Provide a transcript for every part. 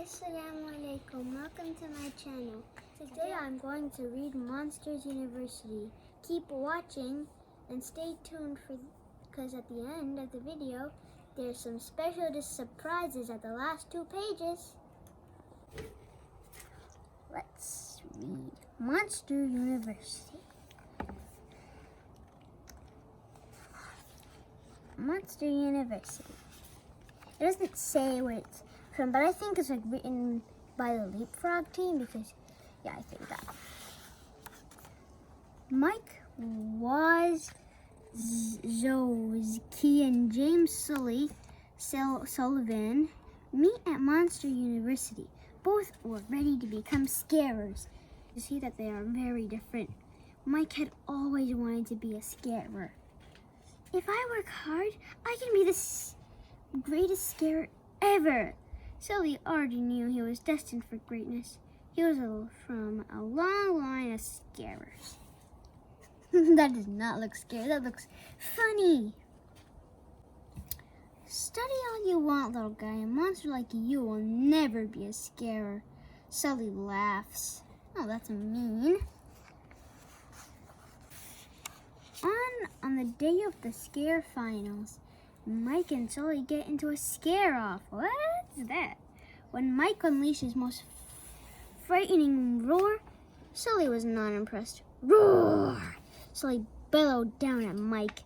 Assalamualaikum, welcome to my channel. Today I'm going to read Monsters University. Keep watching and stay tuned because at the end of the video there's some special surprises at the last 2 pages. Let's read Monster University. Monster University. It doesn't say where it's from, but I think it's like written by the Leapfrog team because, yeah, I think that. Mike Wazowski and James Sullivan meet at Monster University. Both were ready to become scarers. You see that they are very different. Mike had always wanted to be a scarer. If I work hard, I can be the greatest scarer ever. Sully already knew he was destined for greatness. He was from a long line of scarers. That does not look scary. That looks funny. Study all you want, little guy. A monster like you will never be a scarer. Sully laughs. Oh, that's mean. On the day of the scare finals, Mike and Sully get into a scare-off. What's that? When Mike unleashed his most frightening roar, Sully was not impressed. Roar! Sully bellowed down at Mike.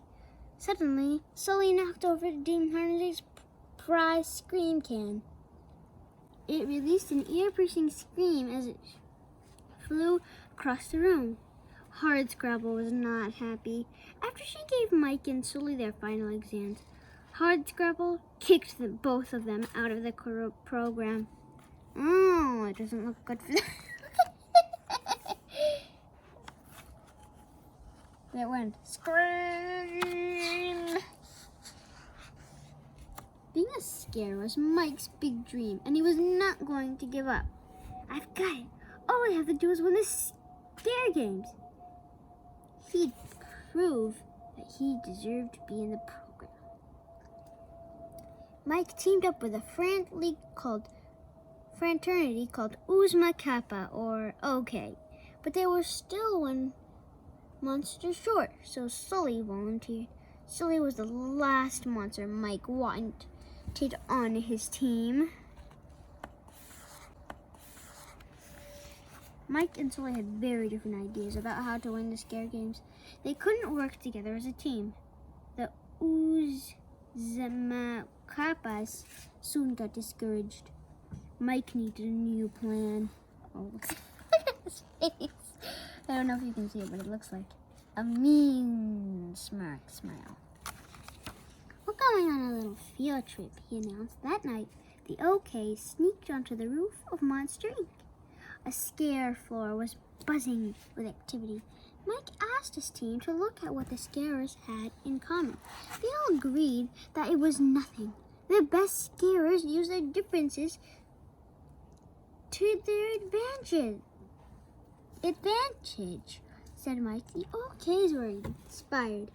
Suddenly, Sully knocked over the Demon Harness's prize scream can. It released an ear-piercing scream as it flew across the room. Hardscrabble was not happy. After she gave Mike and Sully their final exams, Hardscrabble kicked both of them out of the program. Oh, it doesn't look good for them. It went scream. Being a scare was Mike's big dream, and he was not going to give up. I've got it. All I have to do is win the scare games. He'd prove that he deserved to be in the program. Mike teamed up with a fraternity called Uzma Kappa, or OK, but they were still one monster short, so Sully volunteered. Sully was the last monster Mike wanted on his team. Mike and Sully had very different ideas about how to win the scare games. They couldn't work together as a team. The Uzma Kappas soon got discouraged. Mike needed a new plan. Oh, look at his face. I don't know if you can see it, but it looks like a mean smile. We're going on a little field trip, he announced. That night, the OK sneaked onto the roof of Monster Inc. A scare floor was buzzing with activity. Mike asked his team to look at what the scarers had in common. They all agreed that it was nothing. The best scarers used their differences to their advantage, said Mike. The OKs were inspired,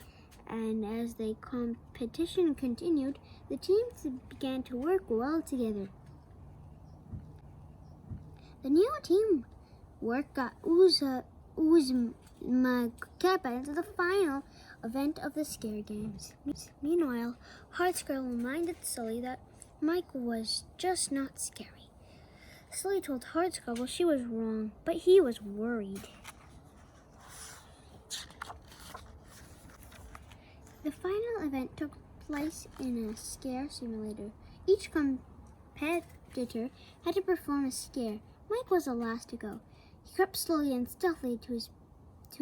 and as the competition continued, the teams began to work well together. The new team work got Uzma Kappa into the final event of the scare games. Meanwhile, Hardscrabble reminded Sully that Mike was just not scary. Sully told Hardscrabble she was wrong, but he was worried. The final event took place in a scare simulator. Each competitor had to perform a scare. Mike was the last to go. He crept slowly and stealthily to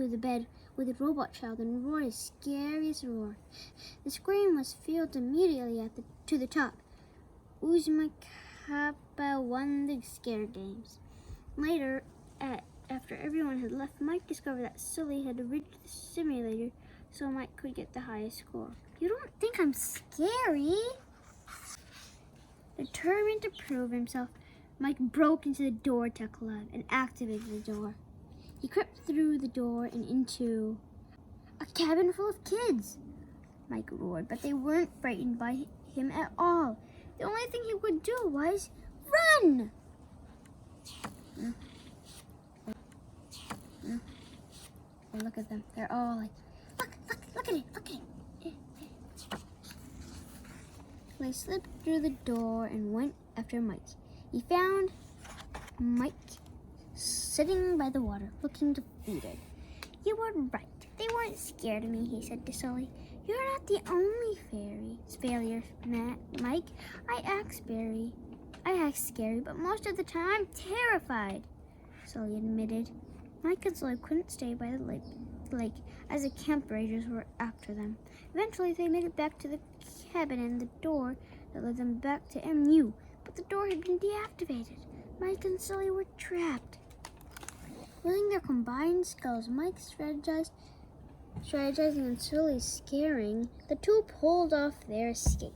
the bed with the robot child and roared his scariest roar. The scream was filled immediately to the top. Uzma Kappa won the scare games. Later, after everyone had left, Mike discovered that Sully had rigged the simulator so Mike could get the highest score. You don't think I'm scary? Determined to prove himself, Mike broke into the door tech lab and activated the door. He crept through the door and into a cabin full of kids. Mike roared, but they weren't frightened by him at all. The only thing he would do was run! And look at them. They're all like, look at it. They slipped through the door and went after Mike. He found Mike sitting by the water, looking defeated. You were right. They weren't scared of me, he said to Sully. You're not the only failure, Mike. I act scary, but most of the time I'm terrified, Sully admitted. Mike and Sully couldn't stay by the lake as the camp rangers were after them. Eventually, they made it back to the cabin and the door that led them back to MU, but the door had been deactivated. Mike and Sully were trapped. Using their combined skills, Mike strategizing and Sully scaring, the two pulled off their escape.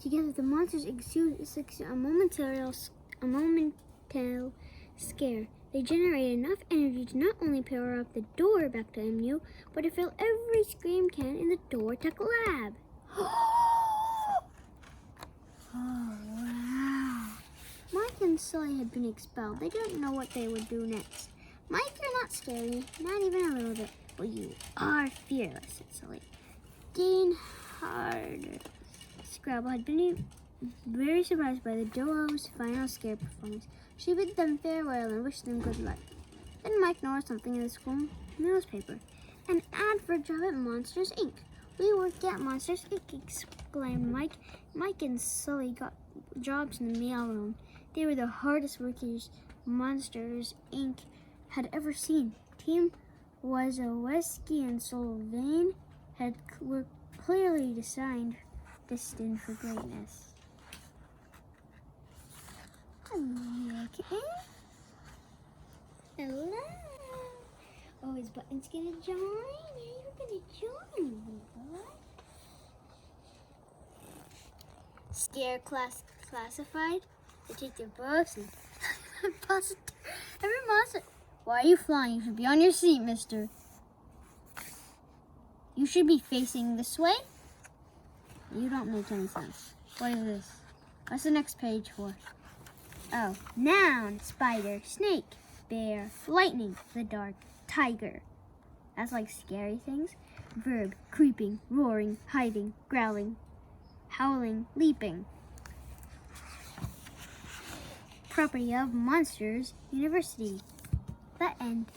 Together, the monsters exuded a momentary scare. They generated enough energy to not only power up the door back to MU, but to fill every scream can in the door tech lab. Oh, wow. Mike and Sully had been expelled. They didn't know what they would do next. Mike, you're not scary, not even a little bit. But you are fearless, said Sully. Dean Scrabble had been very surprised by the duo's final scare performance. She bid them farewell and wished them good luck. Then Mike noticed something in the school newspaper. An ad for a job at Monsters, Inc. We work at Monsters, Inc., exclaimed Mike. Mike and Sully got jobs in the mailroom. They were the hardest workers Monsters, Inc. had ever seen. Team Wazowski and Sylvain were clearly destined for greatness. Okay. Hello. Oh, is Buttons gonna join? Are you gonna join me, boy? Scare classified. They take their books and every monster. Why are you flying? You should be on your seat, mister. You should be facing this way. You don't make any sense. What is this? What's the next page for? Oh, noun, spider, snake, bear, lightning, the dark, tiger. That's like scary things. Verb, creeping, roaring, hiding, growling, howling, leaping. Property of Monsters University. The end.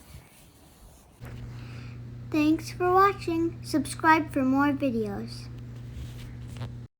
Thanks for watching. Subscribe for more videos.